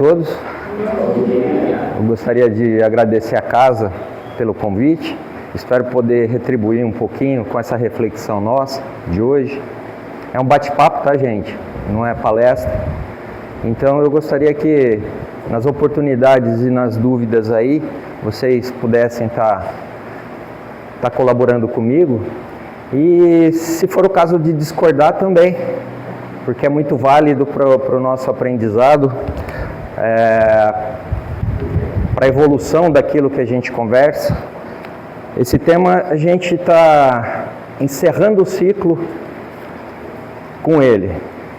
todos. Eu gostaria de agradecer a casa pelo convite. Espero poder retribuir um pouquinho com essa reflexão nossa de hoje. É um bate-papo, tá, gente? Não é palestra. Então eu gostaria que nas oportunidades e nas dúvidas aí, vocês pudessem estar colaborando comigo. E se for o caso de discordar também, porque é muito válido para o nosso aprendizado, para a evolução daquilo que a gente conversa. Esse tema a gente está encerrando o ciclo com ele.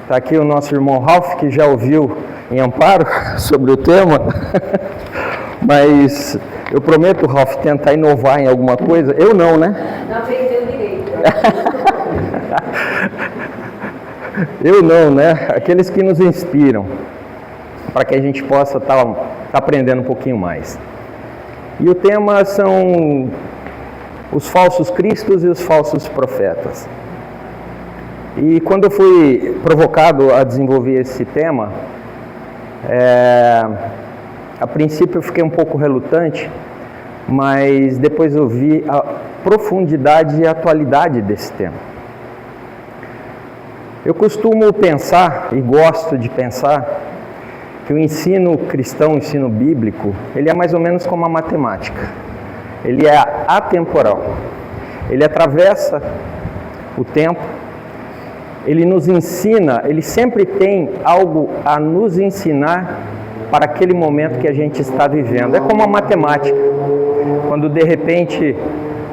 Está aqui o nosso irmão Ralph, que já ouviu em Amparo sobre o tema, mas eu prometo, Ralph, tentar inovar em alguma coisa. Eu não, né? Não aprendeu direito. Eu não, né? Aqueles que nos inspiram, para que a gente possa estar aprendendo um pouquinho mais. E o tema são os falsos cristos e os falsos profetas. E quando eu fui provocado a desenvolver esse tema, a princípio eu fiquei um pouco relutante, mas depois eu vi a profundidade e a atualidade desse tema. Eu costumo pensar, e gosto de pensar, que o ensino cristão, o ensino bíblico, ele é mais ou menos como a matemática. Ele é atemporal. Ele atravessa o tempo, ele nos ensina, ele sempre tem algo a nos ensinar para aquele momento que a gente está vivendo. É como a matemática. Quando de repente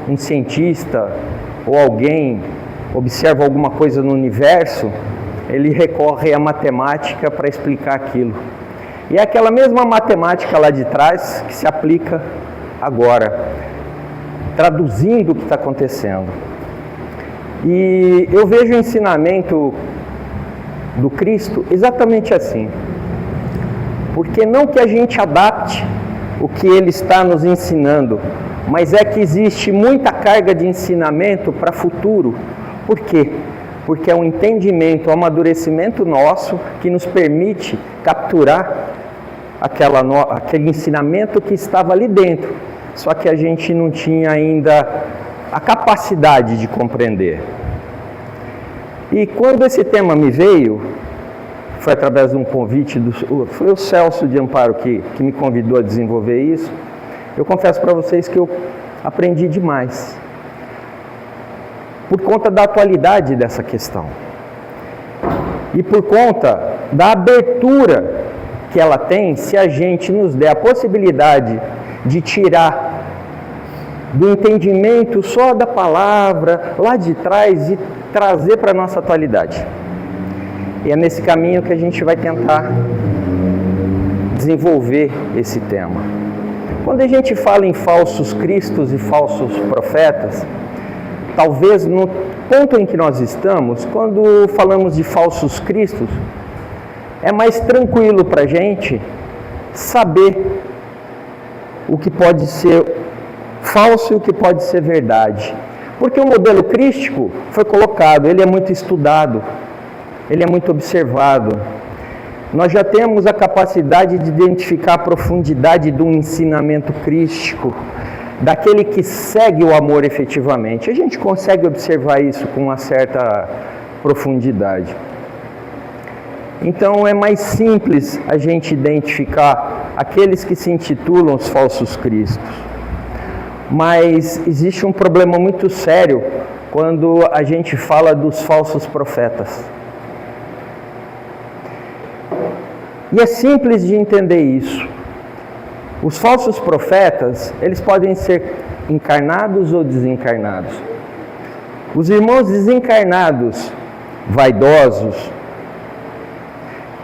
um cientista ou alguém observa alguma coisa no universo, ele recorre à matemática para explicar aquilo. E é aquela mesma matemática lá de trás que se aplica agora, traduzindo o que está acontecendo. E eu vejo o ensinamento do Cristo exatamente assim. Porque não que a gente adapte o que ele está nos ensinando, mas é que existe muita carga de ensinamento para futuro. Por quê? Porque é um entendimento, um amadurecimento nosso que nos permite capturar aquele ensinamento que estava ali dentro, só que a gente não tinha ainda a capacidade de compreender. E quando esse tema me veio, foi através de um convite, foi o Celso de Amparo que me convidou a desenvolver isso, eu confesso para vocês que eu aprendi demais, por conta da atualidade dessa questão e por conta da abertura que ela tem, se a gente nos der a possibilidade de tirar do entendimento só da palavra lá de trás e trazer para a nossa atualidade. E é nesse caminho que a gente vai tentar desenvolver esse tema. Quando a gente fala em falsos cristos e falsos profetas, talvez no ponto em que nós estamos, quando falamos de falsos cristos, é mais tranquilo para a gente saber o que pode ser falso e o que pode ser verdade. Porque o modelo crístico foi colocado, ele é muito estudado, ele é muito observado. Nós já temos a capacidade de identificar a profundidade do ensinamento crístico, daquele que segue o amor efetivamente. A gente consegue observar isso com uma certa profundidade. Então é mais simples a gente identificar aqueles que se intitulam os falsos cristos. Mas existe um problema muito sério quando a gente fala dos falsos profetas. E é simples de entender isso. Os falsos profetas, eles podem ser encarnados ou desencarnados. Os irmãos desencarnados, vaidosos,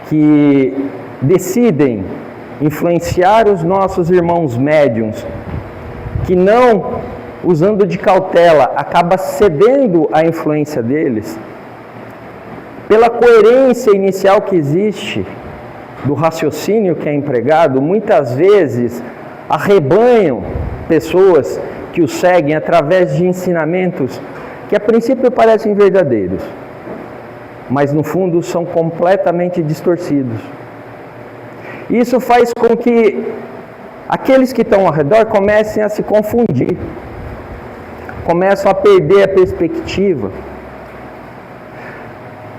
que decidem influenciar os nossos irmãos médiuns, que não, usando de cautela, acaba cedendo à influência deles, pela coerência inicial que existe do raciocínio que é empregado, muitas vezes arrebanham pessoas que o seguem através de ensinamentos que a princípio parecem verdadeiros, mas no fundo são completamente distorcidos. Isso faz com que aqueles que estão ao redor comecem a se confundir, começam a perder a perspectiva,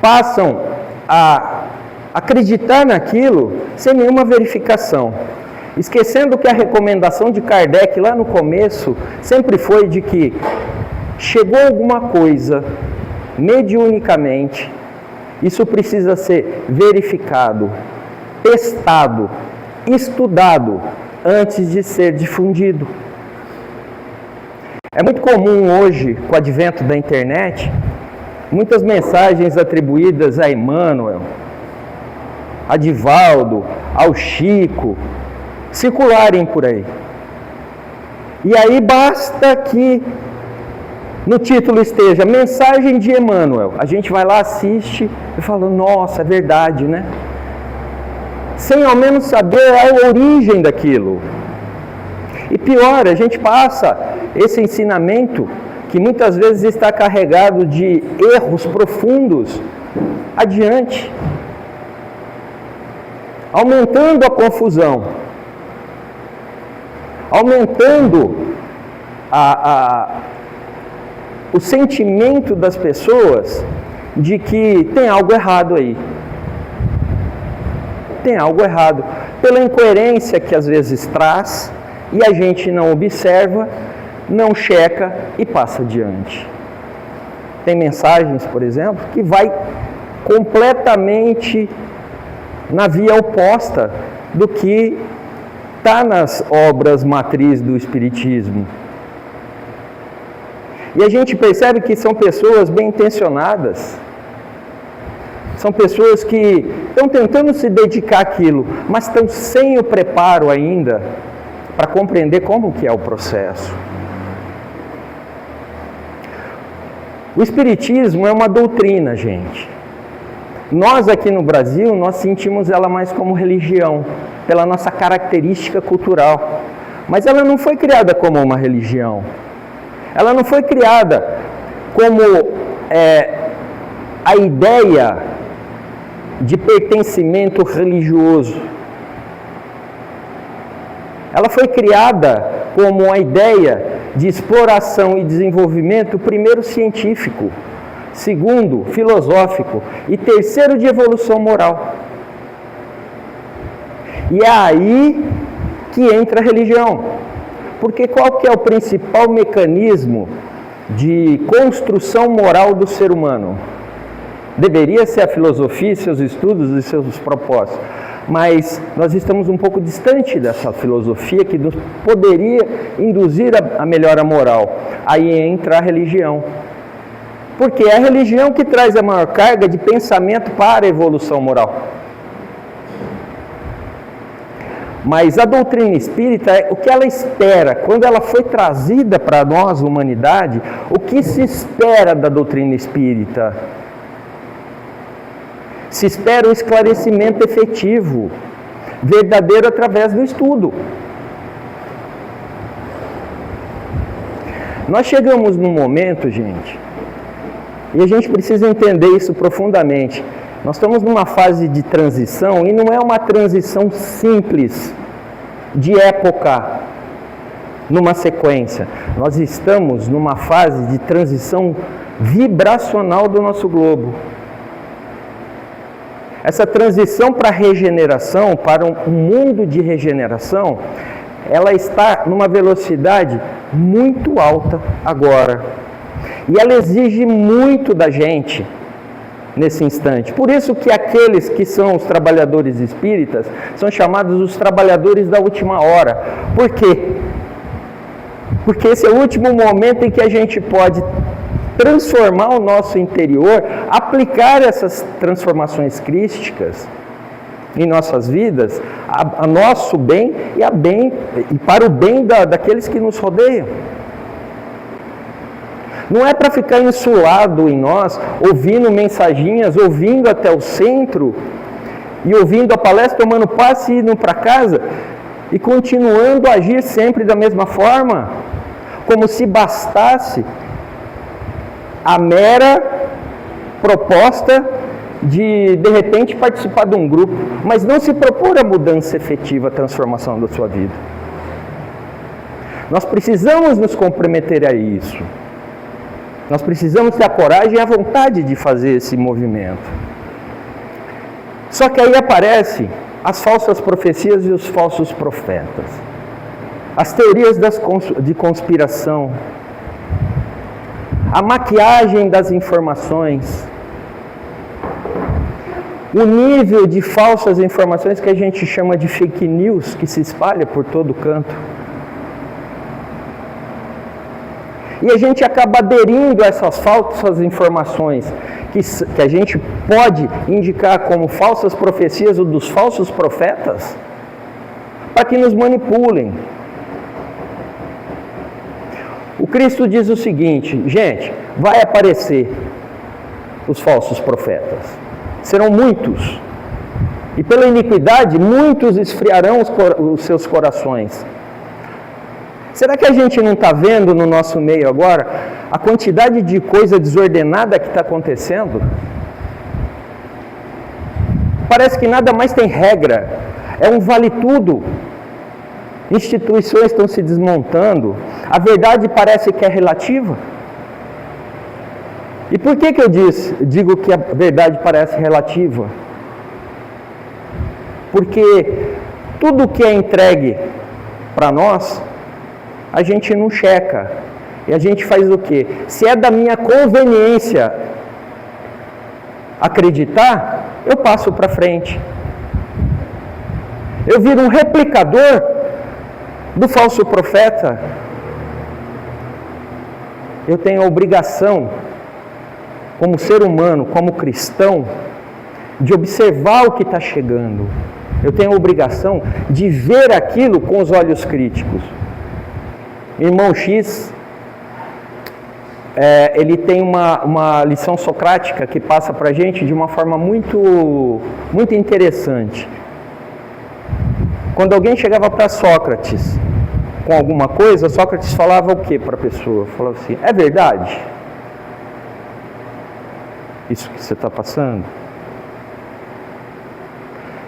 passam a acreditar naquilo sem nenhuma verificação, esquecendo que a recomendação de Kardec lá no começo sempre foi de que chegou alguma coisa mediunicamente, isso precisa ser verificado, testado, estudado antes de ser difundido. É muito comum hoje, com o advento da internet, muitas mensagens atribuídas a Emmanuel, a Divaldo, ao Chico, circularem por aí. E aí basta que no título esteja mensagem de Emmanuel. A gente vai lá, assiste e fala, nossa, é verdade, né? Sem ao menos saber a origem daquilo. E pior, a gente passa esse ensinamento, que muitas vezes está carregado de erros profundos, adiante, aumentando a confusão, aumentando o sentimento das pessoas de que tem algo errado aí. Tem algo errado, pela incoerência que às vezes traz, e a gente não observa, não checa e passa adiante. Tem mensagens, por exemplo, que vai completamente na via oposta do que está nas obras matriz do Espiritismo. E a gente percebe que são pessoas bem intencionadas, são pessoas que estão tentando se dedicar àquilo, mas estão sem o preparo ainda para compreender como que é o processo. O Espiritismo é uma doutrina, gente. Nós aqui no Brasil, nós sentimos ela mais como religião, pela nossa característica cultural. Mas ela não foi criada como uma religião. Ela não foi criada como a ideia de pertencimento religioso. Ela foi criada como a ideia de exploração e desenvolvimento, primeiro científico, segundo filosófico e terceiro de evolução moral. E é aí que entra a religião. Porque qual que é o principal mecanismo de construção moral do ser humano? Deveria ser a filosofia, seus estudos e seus propósitos. Mas nós estamos um pouco distante dessa filosofia que nos poderia induzir a melhora moral. Aí entra a religião. Porque é a religião que traz a maior carga de pensamento para a evolução moral. Mas a doutrina espírita, o que ela espera, quando ela foi trazida para nós, humanidade, o que se espera da doutrina espírita? Se espera um esclarecimento efetivo, verdadeiro através do estudo. Nós chegamos num momento, gente, e a gente precisa entender isso profundamente. Nós estamos numa fase de transição, e não é uma transição simples, de época, numa sequência. Nós estamos numa fase de transição vibracional do nosso globo. Essa transição para a regeneração, para um mundo de regeneração, ela está numa velocidade muito alta agora. E ela exige muito da gente nesse instante. Por isso que aqueles que são os trabalhadores espíritas são chamados os trabalhadores da última hora. Por quê? Porque esse é o último momento em que a gente pode transformar o nosso interior, aplicar essas transformações crísticas em nossas vidas, a nosso bem e para o bem daqueles que nos rodeiam. Não é para ficar insulado em nós, ouvindo mensaginhas, ouvindo até o centro, e ouvindo a palestra, tomando passe e indo para casa, e continuando a agir sempre da mesma forma, como se bastasse a mera proposta de repente, participar de um grupo, mas não se propor a mudança efetiva, a transformação da sua vida. Nós precisamos nos comprometer a isso. Nós precisamos ter a coragem e a vontade de fazer esse movimento. Só que aí aparecem as falsas profecias e os falsos profetas. As teorias de conspiração. A maquiagem das informações. O nível de falsas informações que a gente chama de fake news, que se espalha por todo canto. E a gente acaba aderindo a essas falsas informações, que a gente pode indicar como falsas profecias ou dos falsos profetas, para que nos manipulem. O Cristo diz o seguinte, gente, vai aparecer os falsos profetas. Serão muitos. E pela iniquidade, muitos esfriarão os seus corações. Será que a gente não está vendo no nosso meio agora a quantidade de coisa desordenada que está acontecendo? Parece que nada mais tem regra. É um vale tudo. Instituições estão se desmontando. A verdade parece que é relativa. E por que eu digo que a verdade parece relativa? Porque tudo que é entregue para nós, a gente não checa. E a gente faz o quê? Se é da minha conveniência acreditar, eu passo para frente. Eu viro um replicador do falso profeta. Eu tenho a obrigação, como ser humano, como cristão, de observar o que está chegando. Eu tenho a obrigação de ver aquilo com os olhos críticos. Irmão X, ele tem uma lição socrática que passa para a gente de uma forma muito interessante. Quando alguém chegava para Sócrates com alguma coisa, Sócrates falava o que para a pessoa? Falava assim, é verdade? Isso que você está passando?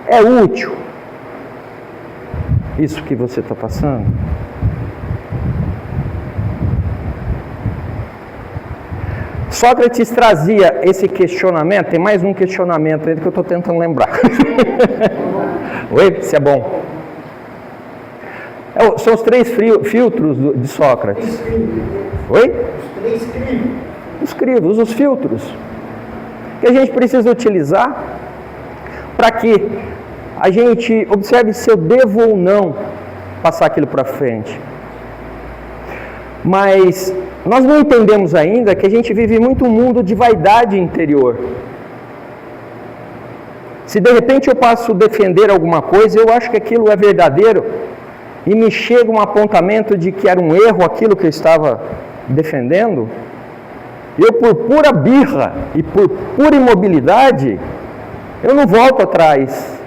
É útil? Isso que você está passando? Sócrates trazia esse questionamento, tem mais um questionamento ainda que eu estou tentando lembrar. Oi, se é bom. São os 3 filtros de Sócrates. Oi? Os 3 crivos. Os crivos, os filtros. Que a gente precisa utilizar para que a gente observe se eu devo ou não passar aquilo para frente. Mas nós não entendemos ainda que a gente vive muito um mundo de vaidade interior. Se de repente eu passo a defender alguma coisa, eu acho que aquilo é verdadeiro, e me chega um apontamento de que era um erro aquilo que eu estava defendendo, eu por pura birra e por pura imobilidade, eu não volto atrás.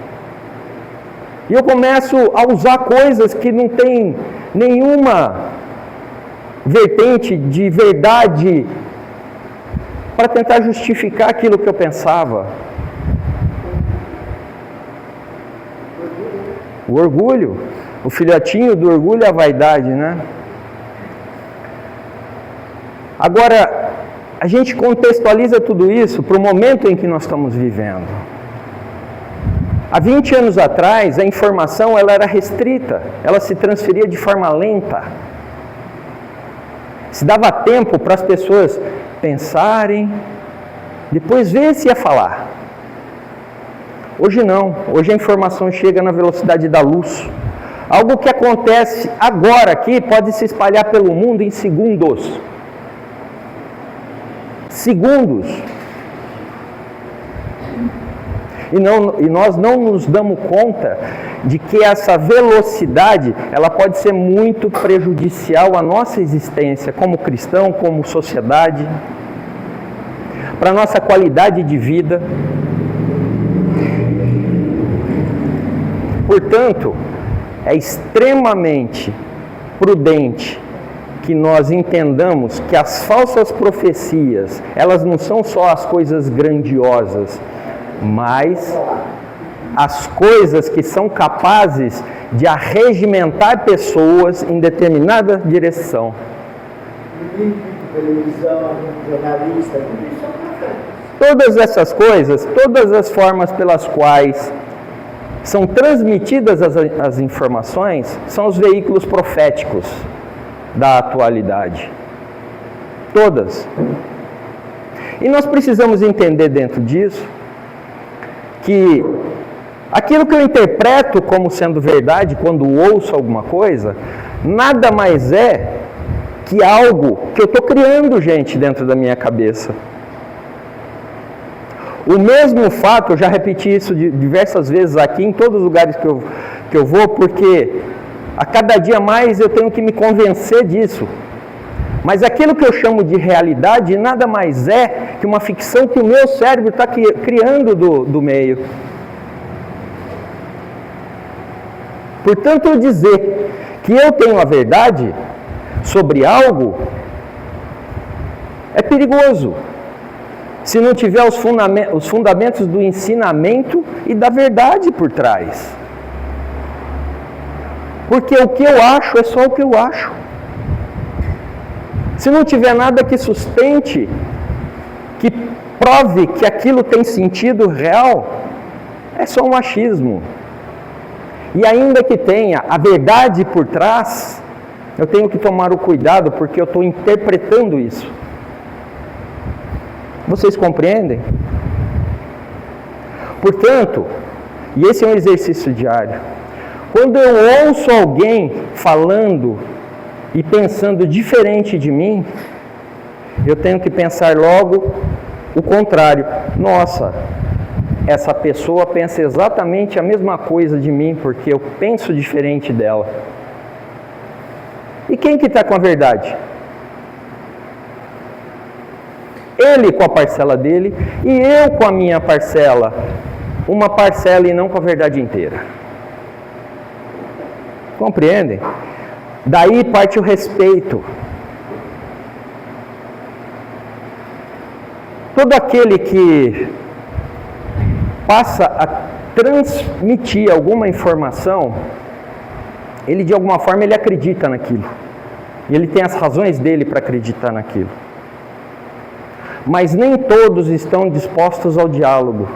E eu começo a usar coisas que não tem nenhuma vertente de verdade para tentar justificar aquilo que eu pensava. O orgulho, o filhotinho do orgulho é a vaidade, né? Agora, a gente contextualiza tudo isso para o momento em que nós estamos vivendo. Há 20 anos atrás, a informação ela era restrita, ela se transferia de forma lenta. Se dava tempo para as pessoas pensarem, depois ver se ia falar. Hoje não, hoje a informação chega na velocidade da luz. Algo que acontece agora aqui pode se espalhar pelo mundo em segundos. Segundos. E nós não nos damos conta de que essa velocidade, ela pode ser muito prejudicial à nossa existência como cristão, como sociedade, para a nossa qualidade de vida. Portanto, é extremamente prudente que nós entendamos que as falsas profecias, elas não são só as coisas grandiosas, mas as coisas que são capazes de arregimentar pessoas em determinada direção. Televisão, jornalista, tudo isso é profeta. Todas essas coisas, todas as formas pelas quais são transmitidas as informações, são os veículos proféticos da atualidade. Todas. E nós precisamos entender dentro disso que aquilo que eu interpreto como sendo verdade quando ouço alguma coisa, nada mais é que algo que eu estou criando, gente, dentro da minha cabeça. O mesmo fato, eu já repeti isso diversas vezes aqui, em todos os lugares que eu vou, porque a cada dia mais eu tenho que me convencer disso. Mas aquilo que eu chamo de realidade nada mais é que uma ficção que o meu cérebro está criando do meio. Portanto, eu dizer que eu tenho a verdade sobre algo é perigoso, se não tiver os fundamentos do ensinamento e da verdade por trás. Porque o que eu acho é só o que eu acho. Se não tiver nada que sustente, que prove que aquilo tem sentido real, é só um achismo. E ainda que tenha a verdade por trás, eu tenho que tomar o cuidado porque eu estou interpretando isso. Vocês compreendem? Portanto, e esse é um exercício diário, quando eu ouço alguém falando e pensando diferente de mim, eu tenho que pensar logo o contrário. Nossa, essa pessoa pensa exatamente a mesma coisa de mim, porque eu penso diferente dela. E quem que está com a verdade? Ele com a parcela dele e eu com a minha parcela. Uma parcela e não com a verdade inteira. Compreendem? Daí parte o respeito. Todo aquele que passa a transmitir alguma informação, ele de alguma forma ele acredita naquilo. E ele tem as razões dele para acreditar naquilo. Mas nem todos estão dispostos ao diálogo.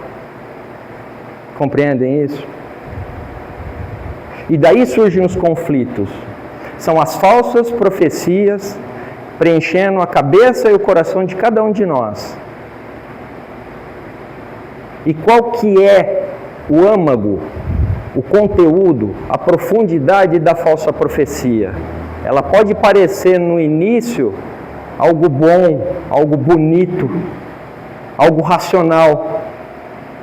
Compreendem isso? E daí surgem os conflitos. São as falsas profecias preenchendo a cabeça e o coração de cada um de nós. E qual que é o âmago, o conteúdo, a profundidade da falsa profecia? Ela pode parecer no início algo bom, algo bonito, algo racional.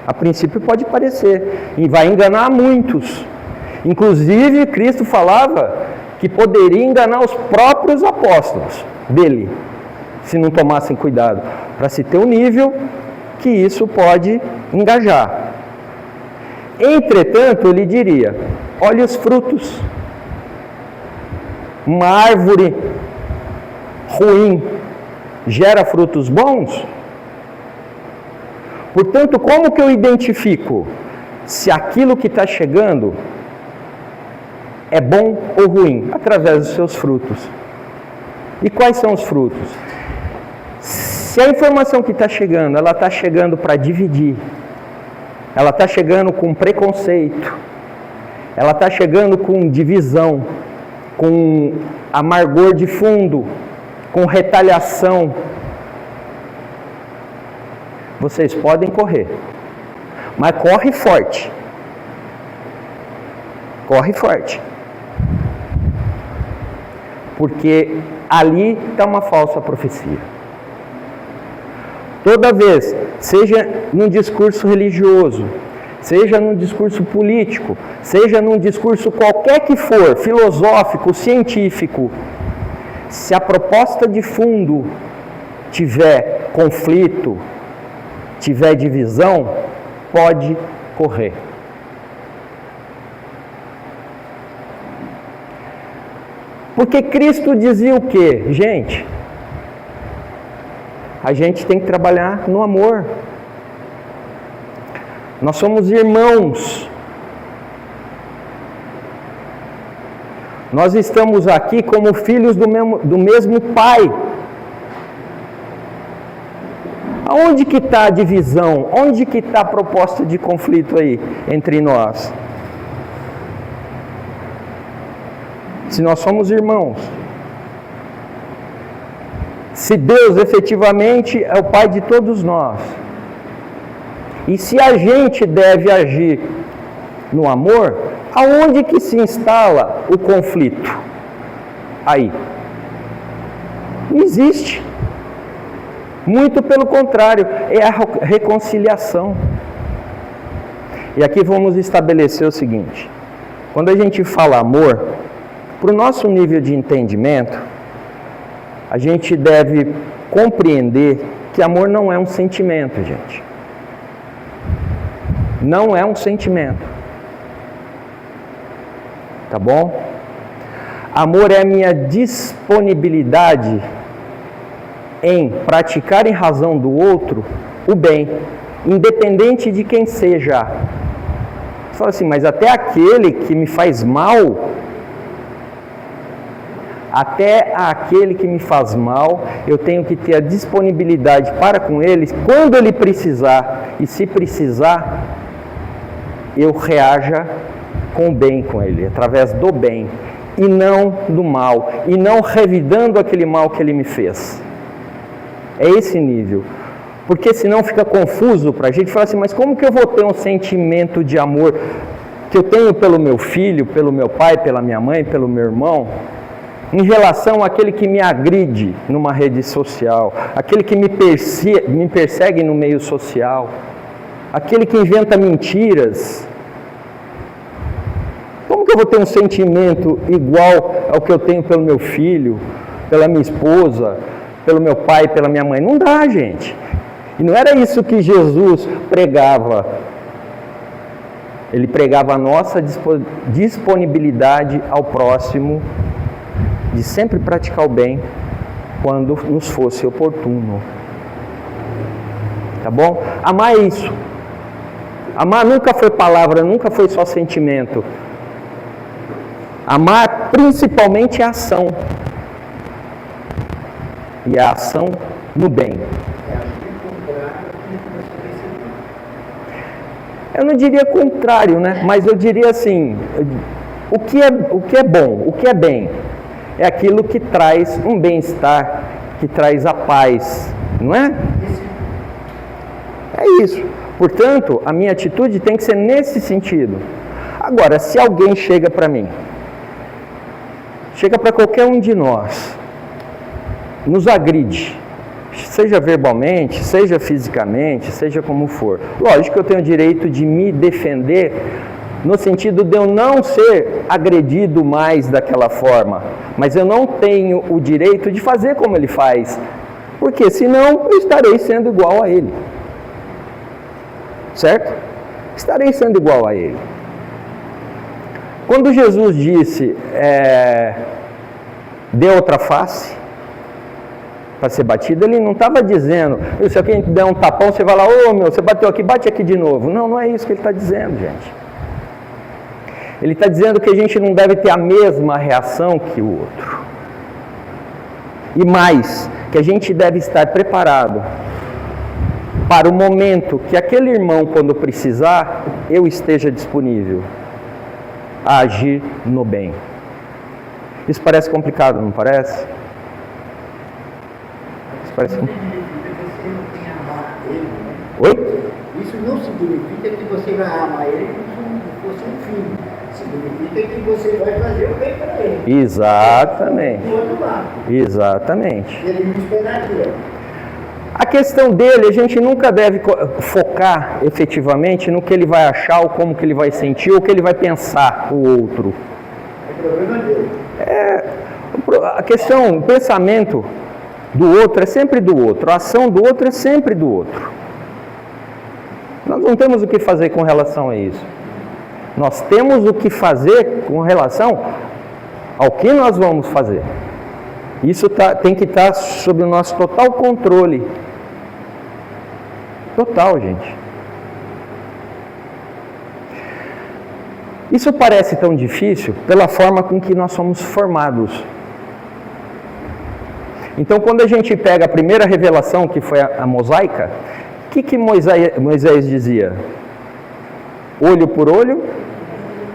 A princípio pode parecer e vai enganar muitos. Inclusive Cristo falava que poderia enganar os próprios apóstolos dele, se não tomassem cuidado, para se ter um nível que isso pode engajar. Entretanto, ele diria: olhe os frutos. Uma árvore ruim gera frutos bons? Portanto, como que eu identifico se aquilo que está chegando é bom ou ruim? Através dos seus frutos. E quais são os frutos? Se a informação que está chegando, ela está chegando para dividir, ela está chegando com preconceito, ela está chegando com divisão, com amargor de fundo, com retaliação, vocês podem correr, mas corre forte. Corre forte. Porque ali está uma falsa profecia. Toda vez, seja num discurso religioso, seja num discurso político, seja num discurso qualquer que for, filosófico, científico, se a proposta de fundo tiver conflito, tiver divisão, pode correr. Porque Cristo dizia o quê? Gente, a gente tem que trabalhar no amor. Nós somos irmãos. Nós estamos aqui como filhos do mesmo Pai. Aonde que está a divisão? Onde que está a proposta de conflito aí entre nós? Se nós somos irmãos. Se Deus efetivamente é o Pai de todos nós. E se a gente deve agir no amor, aonde que se instala o conflito? Aí. Não existe. Muito pelo contrário, é a reconciliação. E aqui vamos estabelecer o seguinte: quando a gente fala amor, para o nosso nível de entendimento, a gente deve compreender que amor não é um sentimento, gente. Não é um sentimento. Tá bom? Amor é a minha disponibilidade em praticar em razão do outro o bem, independente de quem seja. Você fala assim, mas até aquele que me faz mal, eu tenho que ter a disponibilidade para com ele, quando ele precisar, e se precisar, eu reaja com o bem com ele, através do bem, e não do mal, e não revidando aquele mal que ele me fez. É esse nível. Porque senão fica confuso para a gente falar assim, mas como que eu vou ter um sentimento de amor que eu tenho pelo meu filho, pelo meu pai, pela minha mãe, pelo meu irmão, em relação àquele que me agride numa rede social, aquele que me persegue no meio social, aquele que inventa mentiras? Como que eu vou ter um sentimento igual ao que eu tenho pelo meu filho, pela minha esposa, pelo meu pai, pela minha mãe? Não dá, gente. E não era isso que Jesus pregava. Ele pregava a nossa disponibilidade ao próximo, de sempre praticar o bem quando nos fosse oportuno. Tá bom? Amar é isso. Amar nunca foi palavra, nunca foi só sentimento. Amar principalmente é ação. E a ação no bem. Eu não diria contrário, né? Mas eu diria assim, o que é bom, o que é bem, é aquilo que traz um bem-estar, que traz a paz, não é? É isso. Portanto, a minha atitude tem que ser nesse sentido. Agora, se alguém chega para mim, chega para qualquer um de nós, nos agride, seja verbalmente, seja fisicamente, seja como for. Lógico que eu tenho o direito de me defender, no sentido de eu não ser agredido mais daquela forma, mas eu não tenho o direito de fazer como ele faz, porque senão eu estarei sendo igual a ele. Certo? Estarei sendo igual a ele. Quando Jesus disse, dê outra face para ser batido, ele não estava dizendo, se alguém te der um tapão, você vai lá, você bateu aqui, bate aqui de novo. Não, não é isso que ele está dizendo, gente. Ele está dizendo que a gente não deve ter a mesma reação que o outro. E mais, que a gente deve estar preparado para o momento que aquele irmão, quando precisar, eu esteja disponível a agir no bem. Isso parece complicado, não parece? Isso parece... Oi? Isso não significa que você vai amar ele como se fosse um filho. Significa que você vai fazer o bem para ele. Exatamente. Do outro lado. Exatamente. Ele não esperar aquilo. A questão dele, a gente nunca deve focar efetivamente no que ele vai achar, ou como que ele vai sentir, ou o que ele vai pensar, o outro. É problema dele. A questão, o pensamento do outro é sempre do outro, a ação do outro é sempre do outro. Nós não temos o que fazer com relação a isso. Nós temos o que fazer com relação ao que nós vamos fazer. Isso tem que estar sob o nosso total controle. Total, gente. Isso parece tão difícil pela forma com que nós somos formados. Então, quando a gente pega a primeira revelação, que foi a mosaica, o que Moisés dizia? Olho por olho,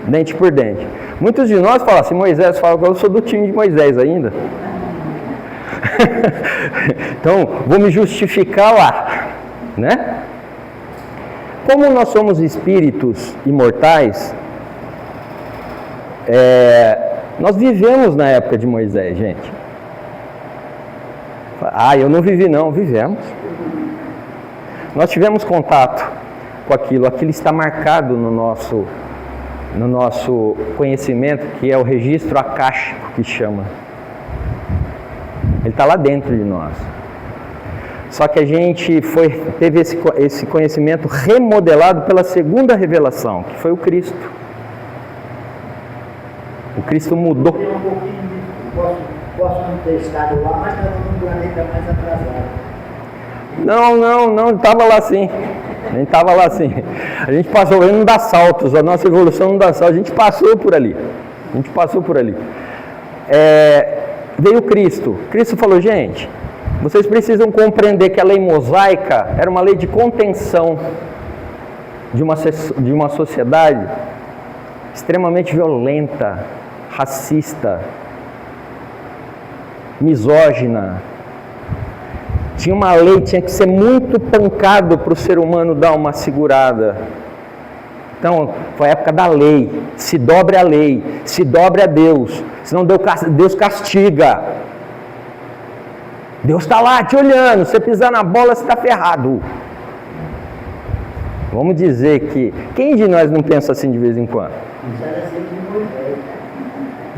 dente por dente. Muitos de nós falam assim, Moisés fala que eu sou do time de Moisés ainda. Então, vou me justificar lá, né? Como nós somos espíritos imortais, nós vivemos na época de Moisés, gente. Ah, eu não vivi não, vivemos. Nós tivemos contato com aquilo está marcado no nosso conhecimento, que é o registro acástico, que chama. Ele está lá dentro de nós. Só que a gente teve esse conhecimento remodelado pela segunda revelação, que foi o Cristo. O Cristo mudou. Posso não ter estado lá, mas estava num planeta mais atrasado. Não, estava lá sim. A gente estava lá sim. A gente passou, ele não dá saltos, a nossa evolução não dá saltos, a gente passou por ali. Veio Cristo. Cristo falou, gente, vocês precisam compreender que a lei mosaica era uma lei de contenção de uma sociedade extremamente violenta, racista, misógina. Tinha uma lei, tinha que ser muito pancado para o ser humano dar uma segurada. Então, foi a época da lei. Se dobre a lei, se dobre a Deus. Senão Deus castiga. Deus está lá te olhando. Se você pisar na bola, você está ferrado. Vamos dizer que... Quem de nós não pensa assim de vez em quando?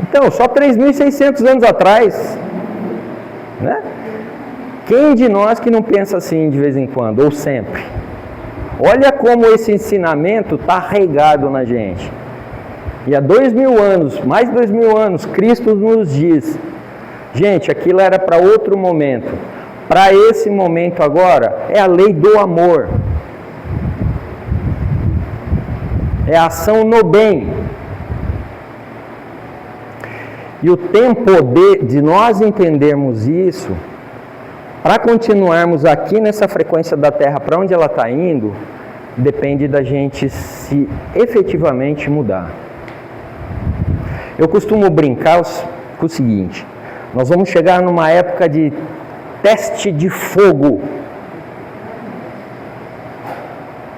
Então, só 3.600 anos atrás, né? Quem de nós que não pensa assim de vez em quando, ou sempre? Olha como esse ensinamento está arraigado na gente. E há 2.000 anos, mais 2.000 anos, Cristo nos diz, gente, aquilo era para outro momento. Para esse momento agora, é a lei do amor. É a ação no bem. E o tempo de nós entendermos isso, para continuarmos aqui nessa frequência da Terra, para onde ela está indo, depende da gente se efetivamente mudar. Eu costumo brincar com o seguinte, nós vamos chegar numa época de teste de fogo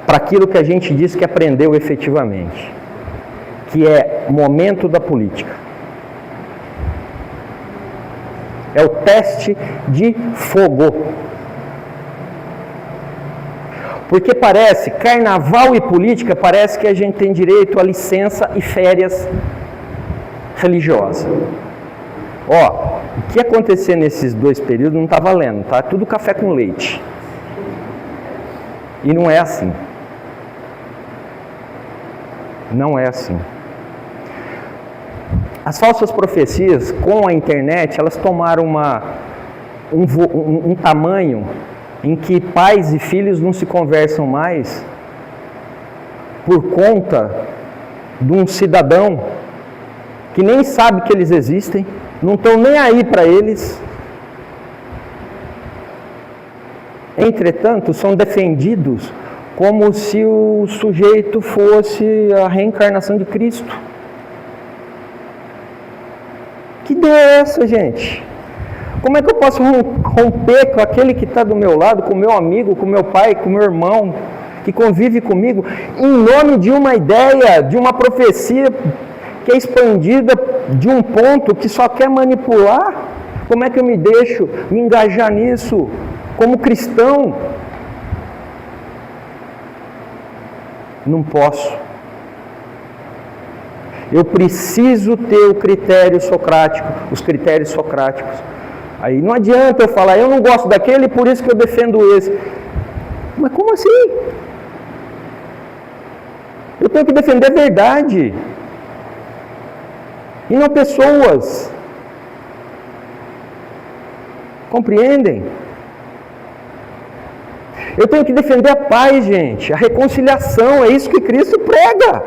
para aquilo que a gente diz que aprendeu efetivamente, que é o momento da política. É o teste de fogo. Porque parece, carnaval e política, parece que a gente tem direito a licença e férias religiosas. Ó, o que acontecer nesses dois períodos não está valendo, tá? Tudo café com leite. E não é assim. Não é assim. As falsas profecias, com a internet, elas tomaram um tamanho em que pais e filhos não se conversam mais por conta de um cidadão que nem sabe que eles existem, não estão nem aí para eles. Entretanto, são defendidos como se o sujeito fosse a reencarnação de Cristo. Que ideia é essa, gente? Como é que eu posso romper com aquele que está do meu lado, com o meu amigo, com o meu pai, com o meu irmão, que convive comigo, em nome de uma ideia, de uma profecia que é expandida de um ponto que só quer manipular? Como é que eu me deixo me engajar nisso como cristão? Não posso. Eu preciso ter o critério socrático, os critérios socráticos. Aí não adianta eu falar, eu não gosto daquele, por isso que eu defendo esse. Mas como assim? Eu tenho que defender a verdade. E não pessoas. Compreendem? Eu tenho que defender a paz, gente, a reconciliação, é isso que Cristo prega.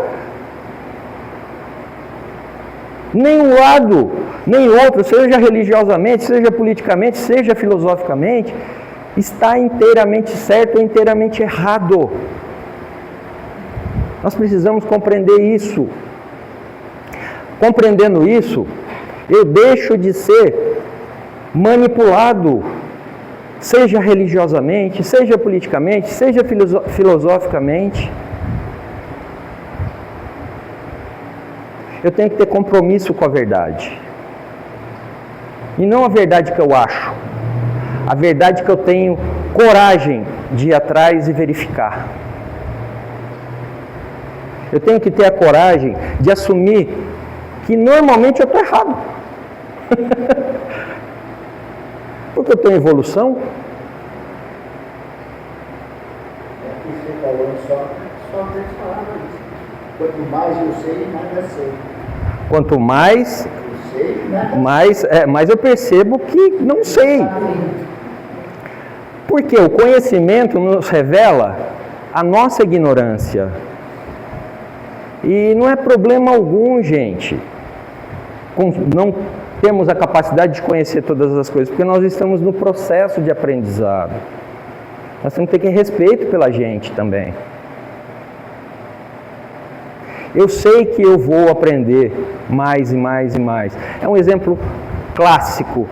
Nem um lado, nem outro, seja religiosamente, seja politicamente, seja filosoficamente, está inteiramente certo ou inteiramente errado. Nós precisamos compreender isso. Compreendendo isso, eu deixo de ser manipulado, seja religiosamente, seja politicamente, seja filosoficamente. Eu tenho que ter compromisso com a verdade. E não a verdade que eu acho, a verdade que eu tenho coragem de ir atrás e verificar. Eu tenho que ter a coragem de assumir que normalmente eu estou errado. Porque eu estou em evolução. Aqui você falou só três palavras. Quanto mais eu sei, mais eu sei. Quanto mais Eu sei, mais eu percebo que não sei. Porque o conhecimento nos revela a nossa ignorância. E não é problema algum, gente. Não temos a capacidade de conhecer todas as coisas, porque nós estamos no processo de aprendizado. Nós temos que ter respeito pela gente também. Eu sei que eu vou aprender mais e mais e mais. É um exemplo clássico.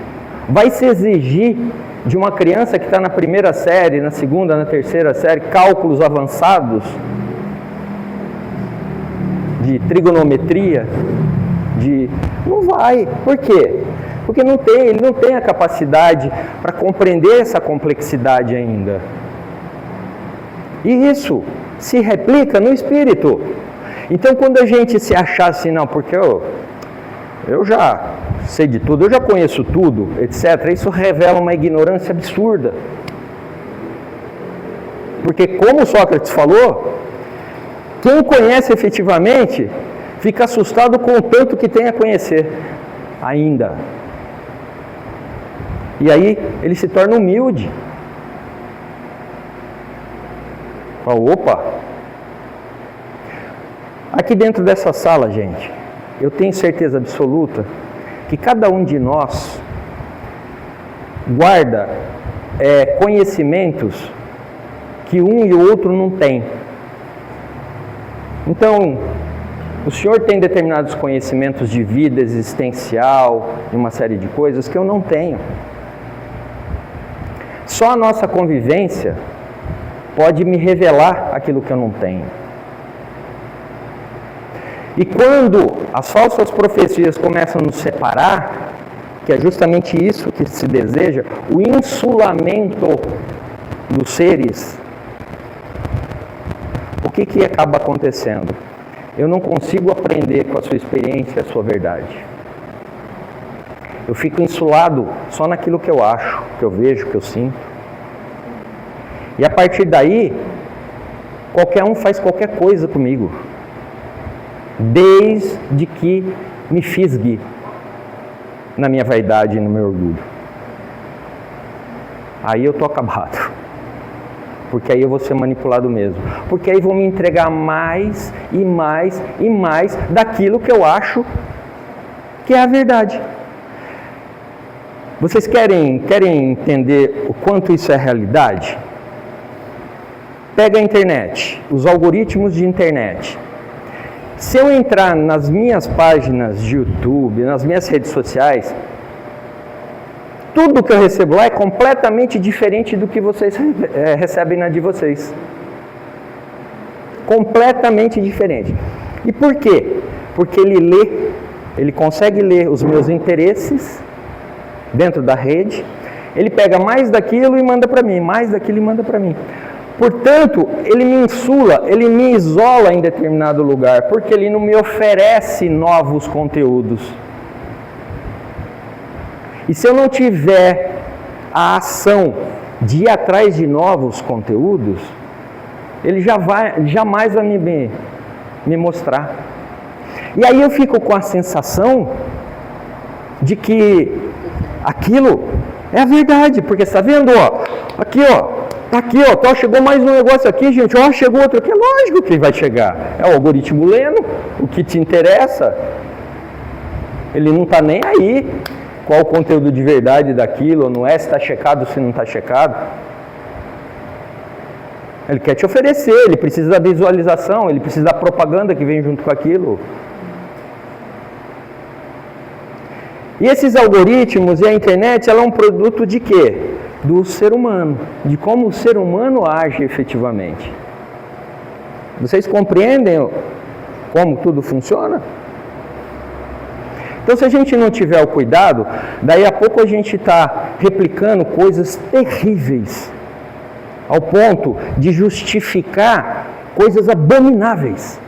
Vai se exigir de uma criança que está na primeira série, na segunda, na terceira série, cálculos avançados de trigonometria, não vai. Por quê? Porque ele não tem a capacidade para compreender essa complexidade ainda. E isso se replica no espírito. Então, quando a gente se achar assim, não, porque eu já sei de tudo, eu já conheço tudo, etc., isso revela uma ignorância absurda. Porque, como Sócrates falou, quem conhece efetivamente fica assustado com o tanto que tem a conhecer ainda. E aí ele se torna humilde. Fala, opa! Aqui dentro dessa sala, gente, eu tenho certeza absoluta que cada um de nós guarda conhecimentos que um e o outro não tem. Então, o senhor tem determinados conhecimentos de vida existencial, de uma série de coisas que eu não tenho. Só a nossa convivência pode me revelar aquilo que eu não tenho. E quando as falsas profecias começam a nos separar, que é justamente isso que se deseja, o insulamento dos seres, o que acaba acontecendo? Eu não consigo aprender com a sua experiência a sua verdade. Eu fico insulado só naquilo que eu acho, que eu vejo, que eu sinto. E a partir daí, qualquer um faz qualquer coisa comigo, desde que me fisgue na minha vaidade e no meu orgulho. Aí eu estou acabado. Porque aí eu vou ser manipulado mesmo. Porque aí vão me entregar mais e mais e mais daquilo que eu acho que é a verdade. Vocês querem entender o quanto isso é realidade? Pega a internet, os algoritmos de internet. Se eu entrar nas minhas páginas de YouTube, nas minhas redes sociais, tudo que eu recebo lá é completamente diferente do que vocês recebem na de vocês. Completamente diferente. E por quê? Porque ele consegue ler os meus interesses dentro da rede, ele pega mais daquilo e manda para mim, mais daquilo e manda para mim. Portanto, ele me insula, ele me isola em determinado lugar, porque ele não me oferece novos conteúdos. E se eu não tiver a ação de ir atrás de novos conteúdos, ele jamais vai me mostrar. E aí eu fico com a sensação de que aquilo é a verdade, porque você está vendo, ó, aqui, ó, tá aqui, ó, chegou mais um negócio aqui, gente, ó, chegou outro aqui, é lógico que vai chegar. É o algoritmo lendo o que te interessa. Ele não está nem aí qual o conteúdo de verdade daquilo, não é se está checado ou se não está checado. Ele quer te oferecer, ele precisa da visualização, ele precisa da propaganda que vem junto com aquilo. E esses algoritmos e a internet, ela é um produto de quê? Do ser humano, de como o ser humano age efetivamente. Vocês compreendem como tudo funciona? Então, se a gente não tiver o cuidado, daí a pouco a gente está replicando coisas terríveis, ao ponto de justificar coisas abomináveis.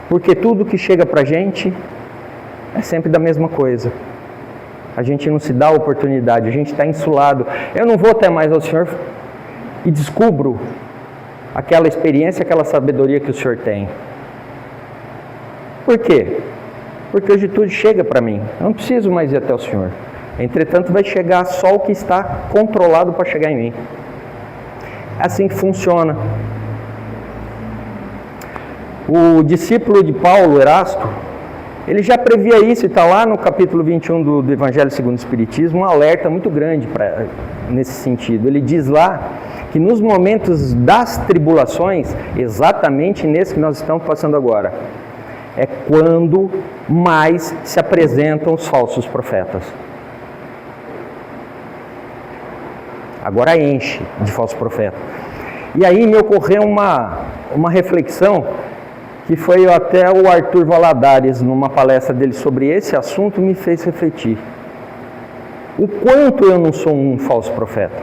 Porque tudo que chega para a gente é sempre da mesma coisa. A gente não se dá a oportunidade, a gente está insulado. Eu não vou até mais ao Senhor e descubro aquela experiência, aquela sabedoria que o Senhor tem. Por quê? Porque hoje tudo chega para mim. Eu não preciso mais ir até o Senhor. Entretanto, vai chegar só o que está controlado para chegar em mim. É assim que funciona. O discípulo de Paulo, Erasto, ele já previa isso, e está lá no capítulo 21 do Evangelho segundo o Espiritismo, um alerta muito grande nesse sentido. Ele diz lá que nos momentos das tribulações, exatamente nesse que nós estamos passando agora, é quando mais se apresentam os falsos profetas. Agora enche de falsos profetas. E aí me ocorreu uma reflexão, que foi até o Arthur Valadares, numa palestra dele sobre esse assunto, me fez refletir. O quanto eu não sou um falso profeta.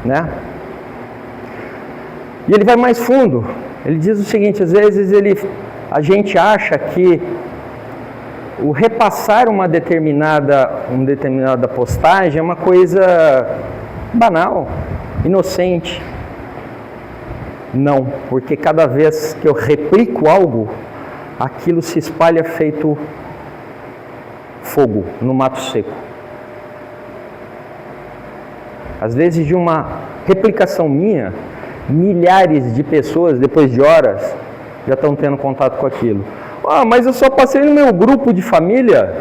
Né? E ele vai mais fundo. Ele diz o seguinte: às vezes a gente acha que o repassar uma determinada postagem é uma coisa banal, inocente. Não, porque cada vez que eu replico algo, aquilo se espalha feito fogo no mato seco. Às vezes, de uma replicação minha, milhares de pessoas, depois de horas, já estão tendo contato com aquilo. Ah, mas eu só passei no meu grupo de família.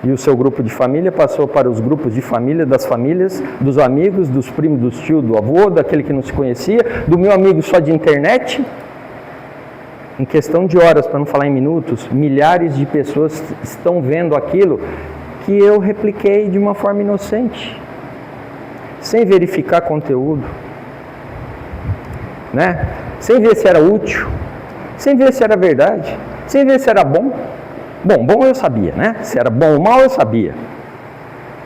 E o seu grupo de família passou para os grupos de família, das famílias, dos amigos, dos primos, dos tios, do avô, daquele que não se conhecia, do meu amigo só de internet. Em questão de horas, para não falar em minutos, milhares de pessoas estão vendo aquilo que eu repliquei de uma forma inocente, sem verificar conteúdo, né? Sem ver se era útil, sem ver se era verdade, sem ver se era bom. Bom eu sabia, né? Se era bom ou mal eu sabia.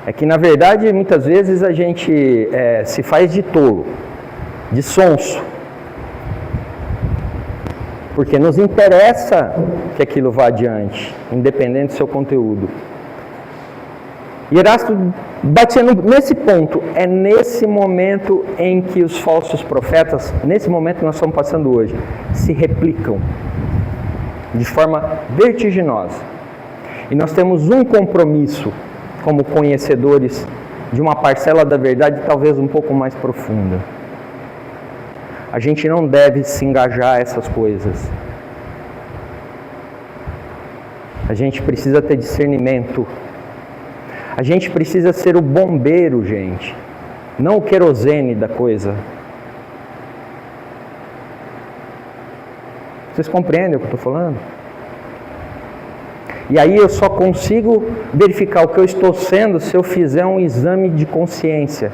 É que na verdade muitas vezes a gente se faz de tolo, de sonso, porque nos interessa que aquilo vá adiante, independente do seu conteúdo. E Erasto batia nesse ponto, é nesse momento em que os falsos profetas, nesse momento que nós estamos passando hoje, se replicam de forma vertiginosa. E nós temos um compromisso como conhecedores de uma parcela da verdade talvez um pouco mais profunda. A gente não deve se engajar a essas coisas. A gente precisa ter discernimento. A gente precisa ser o bombeiro, gente, não o querosene da coisa. Vocês compreendem o que eu estou falando? E aí eu só consigo verificar o que eu estou sendo se eu fizer um exame de consciência.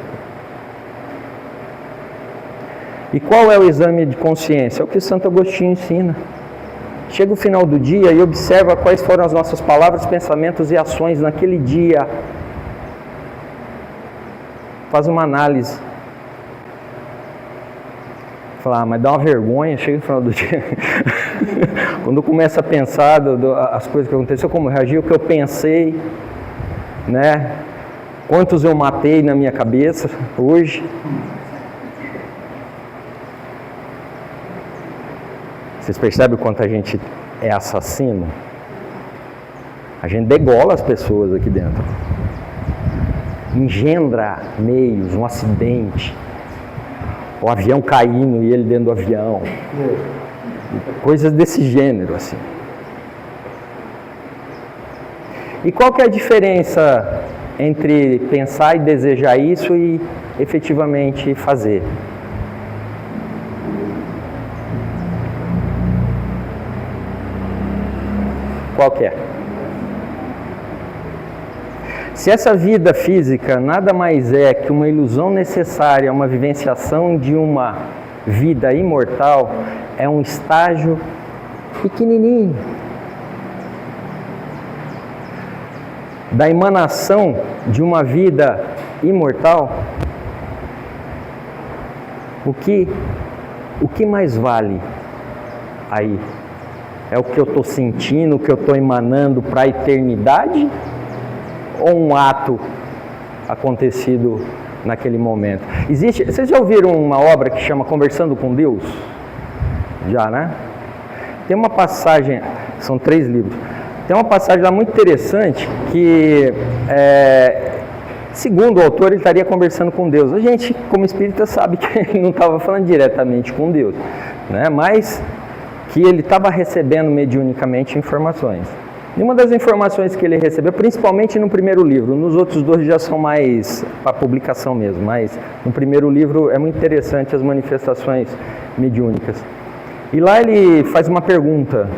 E qual é o exame de consciência? É o que Santo Agostinho ensina. Chega o final do dia e observa quais foram as nossas palavras, pensamentos e ações naquele dia. Faz uma análise. Fala, mas dá uma vergonha, chega no final do dia. Quando começa a pensar as coisas que aconteceram, como reagir, o que eu pensei, né? Quantos eu matei na minha cabeça hoje. Vocês percebem o quanto a gente é assassino? A gente degola as pessoas aqui dentro. engendra meios, um acidente, o avião caindo e ele dentro do avião, coisas desse gênero, assim. E qual que é a diferença entre pensar e desejar isso e efetivamente fazer? Qual que é? Se essa vida física nada mais é que uma ilusão necessária, uma vivenciação de uma vida imortal, é um estágio pequenininho da emanação de uma vida imortal. O que mais vale aí? É o que eu estou sentindo, o que eu estou emanando para a eternidade? Ou um ato acontecido naquele momento? Vocês já ouviram uma obra que chama Conversando com Deus? Já, né? Tem uma passagem, são 3 livros, tem uma passagem lá muito interessante que, segundo o autor, ele estaria conversando com Deus. A gente, como espírita, sabe que ele não estava falando diretamente com Deus, né? Mas que ele estava recebendo mediunicamente informações. E uma das informações que ele recebeu, principalmente no primeiro livro, nos outros 2 já são mais para publicação mesmo, mas no primeiro livro é muito interessante as manifestações mediúnicas. E lá ele faz uma pergunta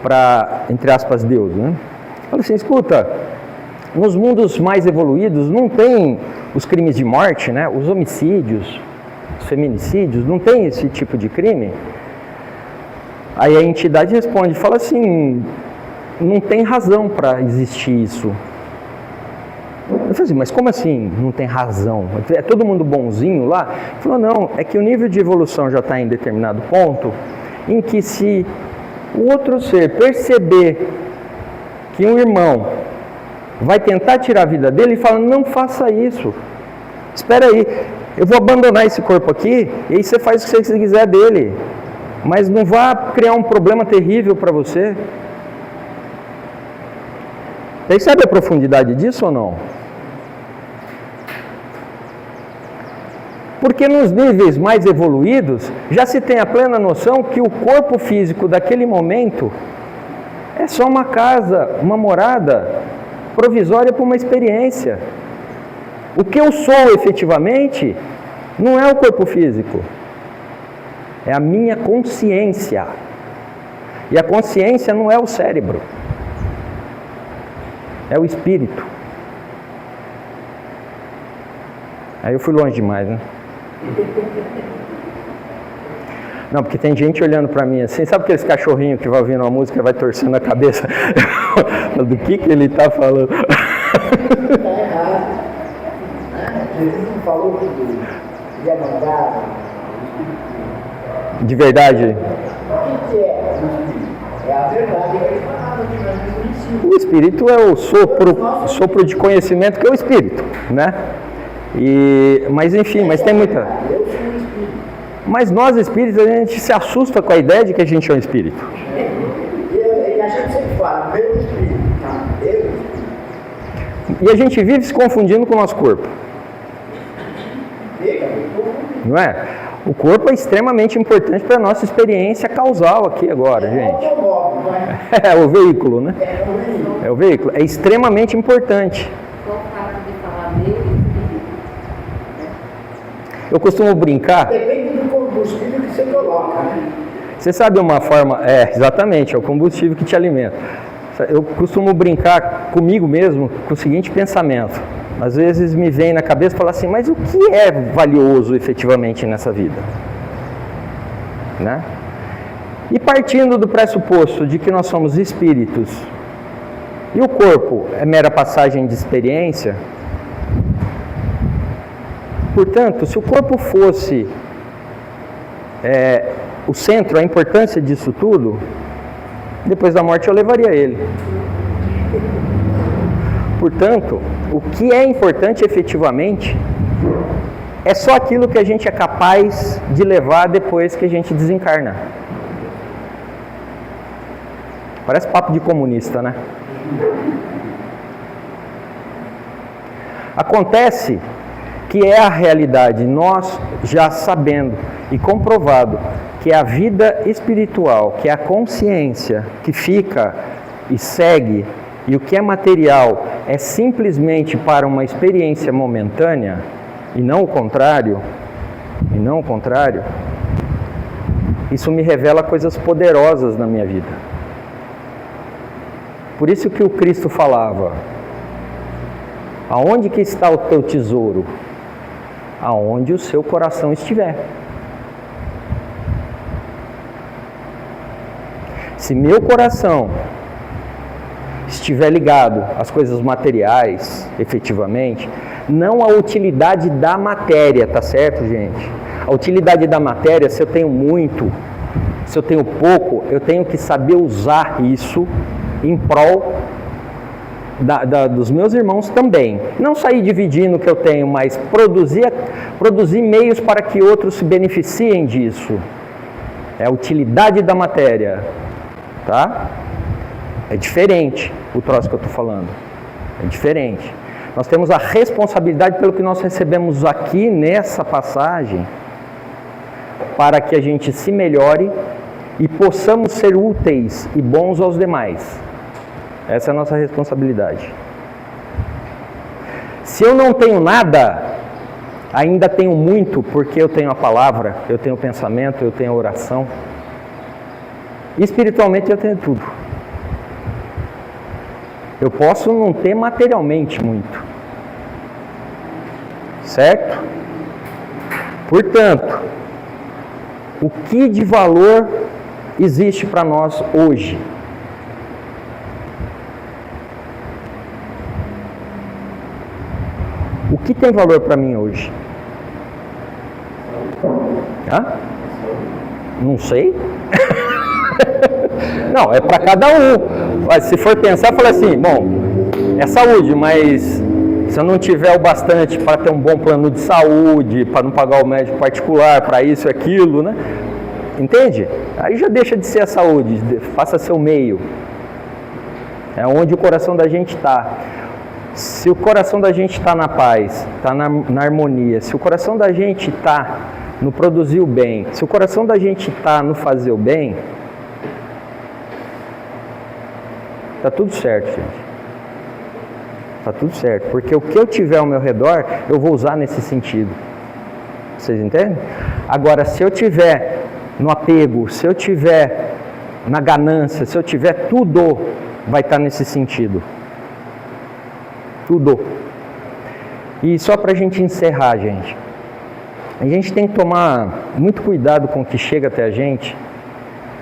para, entre aspas, Deus, né? Fala assim, escuta, nos mundos mais evoluídos não tem os crimes de morte, né? Os homicídios, os feminicídios, não tem esse tipo de crime? Aí a entidade responde, fala assim, não tem razão para existir isso. Eu falei assim, mas como assim não tem razão? É todo mundo bonzinho lá? Ele falou, não, é que o nível de evolução já está em determinado ponto, em que se o outro ser perceber que um irmão vai tentar tirar a vida dele, ele fala, não faça isso. Espera aí, eu vou abandonar esse corpo aqui, e aí você faz o que você quiser dele. Mas não vá criar um problema terrível para você. Percebe a profundidade disso ou não? Porque nos níveis mais evoluídos, já se tem a plena noção que o corpo físico daquele momento é só uma casa, uma morada provisória para uma experiência. O que eu sou efetivamente não é o corpo físico. É a minha consciência. E a consciência não é o cérebro. É o espírito. Aí eu fui longe demais, né? Não, porque tem gente olhando pra mim assim, sabe aqueles cachorrinhos que vai ouvindo uma música e vai torcendo a cabeça? Do que ele tá falando? Está errado. Jesus não falou que ia mandar De verdade? o que é o Espírito? É a verdade, ele falava que nós não conhecíamos. O espírito é o sopro de conhecimento, que é o espírito, né? Mas enfim, mas tem muita... Eu sou um Espírito. Mas nós espíritos, a gente se assusta com a ideia de que a gente é um espírito. E a gente sempre fala, meu Espírito. Não, eu Espírito. E a gente vive se confundindo com o nosso corpo, não é? O corpo é extremamente importante para a nossa experiência causal aqui agora, gente. É o veículo, né? É o veículo. É extremamente importante. Só o fato de falar dele. Eu costumo brincar. Depende do combustível que você coloca, né? Você sabe uma forma... exatamente, é o combustível que te alimenta. Eu costumo brincar comigo mesmo com o seguinte pensamento. Às vezes me vem na cabeça e fala assim, mas o que é valioso efetivamente nessa vida? Né? E partindo do pressuposto de que nós somos espíritos e o corpo é mera passagem de experiência, portanto, se o corpo fosse o centro, a importância disso tudo, depois da morte eu levaria ele. Portanto, o que é importante efetivamente é só aquilo que a gente é capaz de levar depois que a gente desencarna. Parece papo de comunista, né? Acontece que é a realidade, nós já sabendo e comprovado que a vida espiritual, que é a consciência que fica e segue, e o que é material é simplesmente para uma experiência momentânea, e não o contrário, isso me revela coisas poderosas na minha vida. Por isso que o Cristo falava: aonde que está o teu tesouro? Aonde o seu coração estiver. Se meu coração estiver ligado às coisas materiais, efetivamente, não a utilidade da matéria, tá certo, gente? A utilidade da matéria, se eu tenho muito, se eu tenho pouco, eu tenho que saber usar isso em prol dos meus irmãos também. Não sair dividindo o que eu tenho, mas produzir meios para que outros se beneficiem disso. É a utilidade da matéria, tá? É diferente o troço que eu estou falando. É diferente. Nós temos a responsabilidade pelo que nós recebemos aqui nessa passagem, para que a gente se melhore e possamos ser úteis e bons aos demais. Essa é a nossa responsabilidade. Se eu não tenho nada, ainda tenho muito, porque eu tenho a palavra, eu tenho o pensamento, eu tenho a oração. Espiritualmente eu tenho tudo. Eu posso não ter materialmente muito. Certo? Portanto, o que de valor existe para nós hoje? O que tem valor para mim hoje? Hã? Não sei. Não, é para cada um. Mas se for pensar, fala assim, bom, é saúde, mas se eu não tiver o bastante para ter um bom plano de saúde, para não pagar o médico particular, para isso e aquilo, né? Entende? Aí já deixa de ser a saúde, faça seu meio. É onde o coração da gente está. Se o coração da gente está na paz, está na harmonia, se o coração da gente está no produzir o bem, se o coração da gente está no fazer o bem, está tudo certo, gente. Está tudo certo, porque o que eu tiver ao meu redor, eu vou usar nesse sentido. Vocês entendem? Agora, se eu tiver no apego, se eu tiver na ganância, se eu tiver tudo, vai estar nesse sentido. Tudo. E só para a gente encerrar, gente, a gente tem que tomar muito cuidado com o que chega até a gente,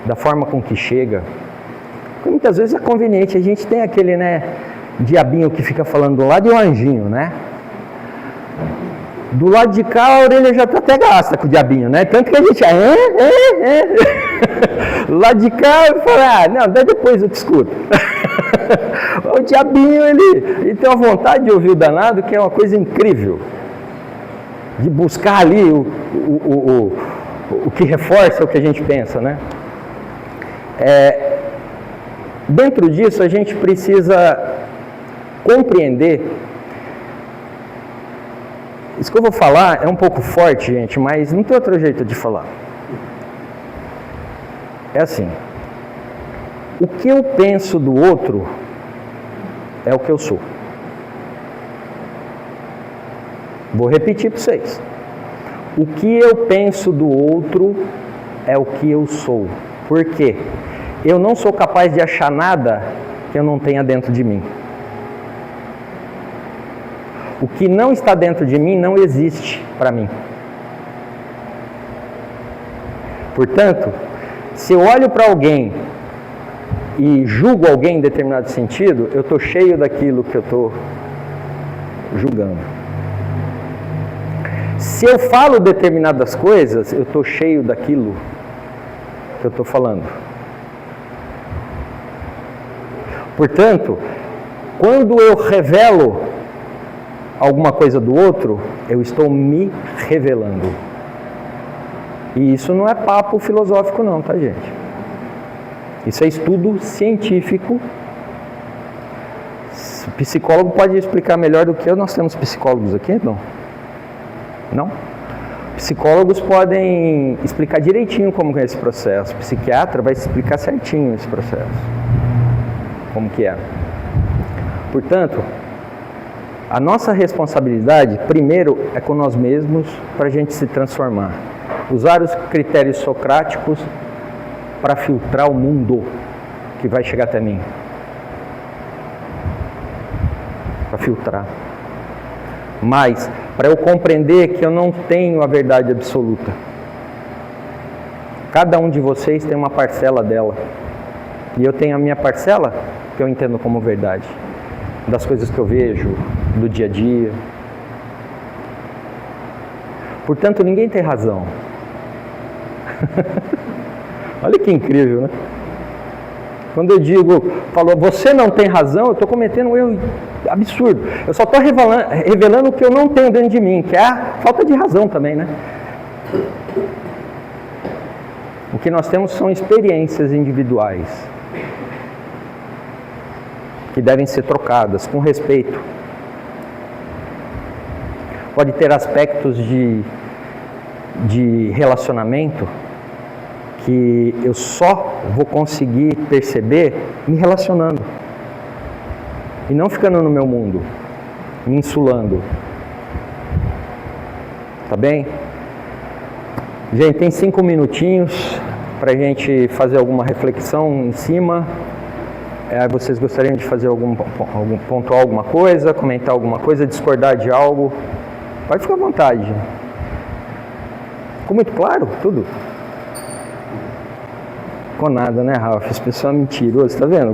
da forma com que chega, porque muitas vezes é conveniente. A gente tem aquele, né, diabinho que fica falando do lado e o anjinho, né? Do lado de cá a orelha já está até gasta com o diabinho, né? Tanto que a gente do lado de cá eu falo, não, depois eu te escuto. O diabinho, ele tem uma vontade de ouvir o danado, que é uma coisa incrível, de buscar ali o que reforça o que a gente pensa, né? Dentro disso a gente precisa compreender. Isso que eu vou falar é um pouco forte, gente, mas não tem outro jeito de falar. É assim: o que eu penso do outro é o que eu sou. Vou repetir para vocês. O que eu penso do outro é o que eu sou. Por quê? Eu não sou capaz de achar nada que eu não tenha dentro de mim. O que não está dentro de mim não existe para mim. Portanto, se eu olho para alguém e julgo alguém em determinado sentido, eu estou cheio daquilo que eu estou julgando. Se eu falo determinadas coisas, eu estou cheio daquilo que eu estou falando. Portanto, quando eu revelo alguma coisa do outro, eu estou me revelando. E isso não é papo filosófico não, tá, gente? Isso é estudo científico. O psicólogo pode explicar melhor do que eu. Nós temos psicólogos aqui, não? Não? Psicólogos podem explicar direitinho como é esse processo. O psiquiatra vai explicar certinho esse processo. Como que é. Portanto, a nossa responsabilidade, primeiro, é com nós mesmos para a gente se transformar. Usar os critérios socráticos para filtrar o mundo que vai chegar até mim. Para filtrar. Mas, para eu compreender que eu não tenho a verdade absoluta. Cada um de vocês tem uma parcela dela. E eu tenho a minha parcela que eu entendo como verdade. Das coisas que eu vejo, do dia a dia. Portanto, ninguém tem razão. Olha que incrível, né? Quando eu falo, você não tem razão, eu estou cometendo um erro absurdo. Eu só estou revelando o que eu não tenho dentro de mim, que é a falta de razão também, né? O que nós temos são experiências individuais que devem ser trocadas com respeito. Pode ter aspectos de relacionamento que eu só vou conseguir perceber me relacionando. E não ficando no meu mundo, me insulando. Tá bem? Gente, tem 5 minutinhos para a gente fazer alguma reflexão em cima. Vocês gostariam de fazer pontuar alguma coisa, comentar alguma coisa, discordar de algo? Pode ficar à vontade. Ficou muito claro tudo? Ficou nada, né, Ralf? Esse pessoal é mentiroso, tá vendo?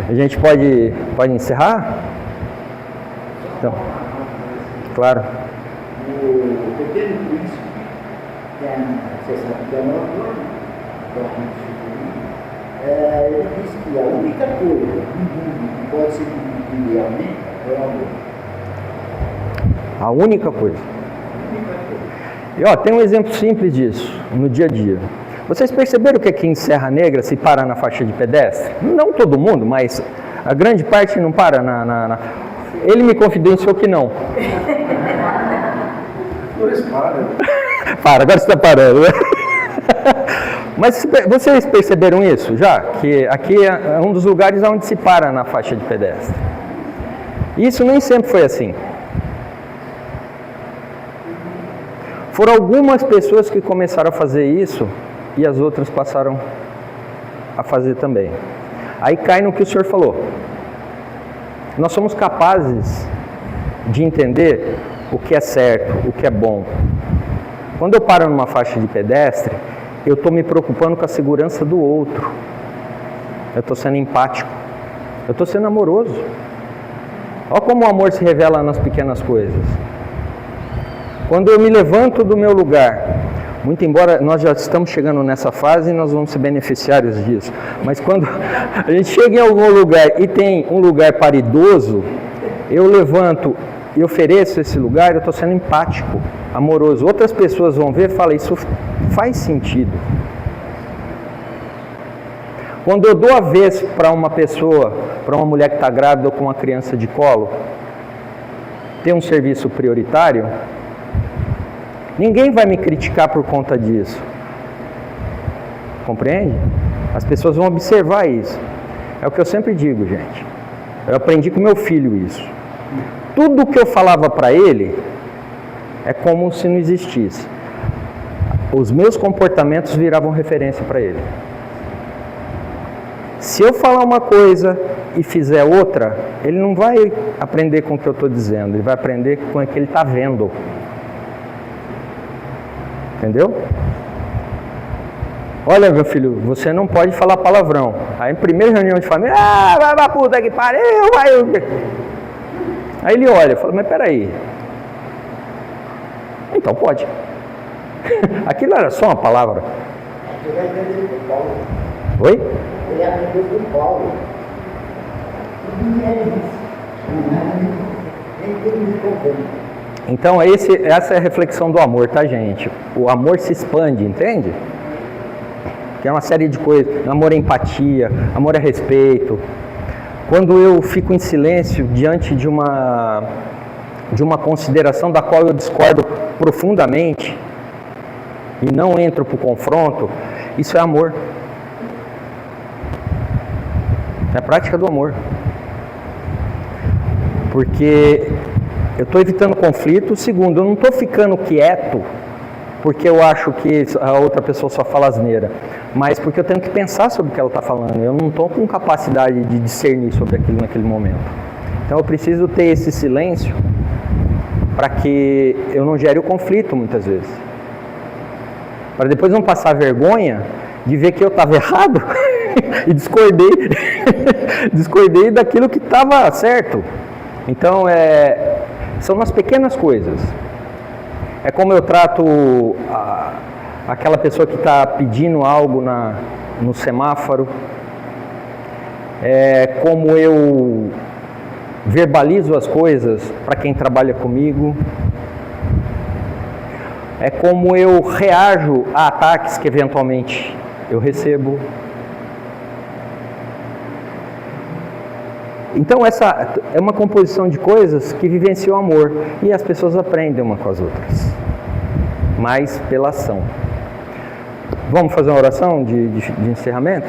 A gente pode encerrar? Então, claro. O Pequeno Príncipe, você sabe que é uma autor, ele disse que a única coisa que pode ser vivido idealmente é o amor. A única coisa. E tem um exemplo simples disso, no dia a dia. Vocês perceberam que aqui em Serra Negra se para na faixa de pedestre? Não todo mundo, mas a grande parte não para na... Ele me confidenciou que não. Para, agora você está parando, né? Mas vocês perceberam isso já? Que aqui é um dos lugares onde se para na faixa de pedestre. Isso nem sempre foi assim. Foram algumas pessoas que começaram a fazer isso e as outras passaram a fazer também. Aí cai no que o senhor falou. Nós somos capazes de entender o que é certo, o que é bom. Quando eu paro numa faixa de pedestre, eu estou me preocupando com a segurança do outro. Eu estou sendo empático. Eu estou sendo amoroso. Olha como o amor se revela nas pequenas coisas. Quando eu me levanto do meu lugar, muito embora nós já estamos chegando nessa fase e nós vamos ser beneficiários disso, mas quando a gente chega em algum lugar e tem um lugar para idoso, eu levanto e ofereço esse lugar, eu estou sendo empático, amoroso. Outras pessoas vão ver e falam, isso faz sentido. Quando eu dou a vez para uma pessoa, para uma mulher que está grávida ou com uma criança de colo, ter um serviço prioritário, ninguém vai me criticar por conta disso. Compreende? As pessoas vão observar isso. É o que eu sempre digo, gente. Eu aprendi com meu filho isso. Tudo que eu falava para ele é como se não existisse. Os meus comportamentos viravam referência para ele. Se eu falar uma coisa e fizer outra, ele não vai aprender com o que eu estou dizendo, ele vai aprender com o que ele está vendo. Entendeu? Olha, meu filho, você não pode falar palavrão. Aí, em primeira reunião de família, vai pra puta que pariu, vai. Aí ele olha e fala, mas peraí. Então pode. Aquilo era só uma palavra. Ele aprendeu com Paulo. Oi? Ele aprendeu com Paulo. Nem tudo me convém. Então essa é a reflexão do amor, tá, gente? O amor se expande, entende? que é uma série de coisas. Amor é empatia, amor é respeito. Quando eu fico em silêncio diante de uma consideração da qual eu discordo profundamente e não entro para o confronto, isso é amor. É a prática do amor. Porque eu estou evitando conflito. Segundo, eu não estou ficando quieto porque eu acho que a outra pessoa só fala asneira, mas porque eu tenho que pensar sobre o que ela está falando. Eu não estou com capacidade de discernir sobre aquilo naquele momento. Então eu preciso ter esse silêncio para que eu não gere o conflito muitas vezes. Para depois não passar vergonha de ver que eu estava errado e discordei daquilo que estava certo. Então são nas pequenas coisas. É como eu trato aquela pessoa que está pedindo algo no semáforo. É como eu verbalizo as coisas para quem trabalha comigo. É como eu reajo a ataques que eventualmente eu recebo. Então essa é uma composição de coisas que vivenciam o amor e as pessoas aprendem uma com as outras, mas pela ação. Vamos fazer uma oração de encerramento?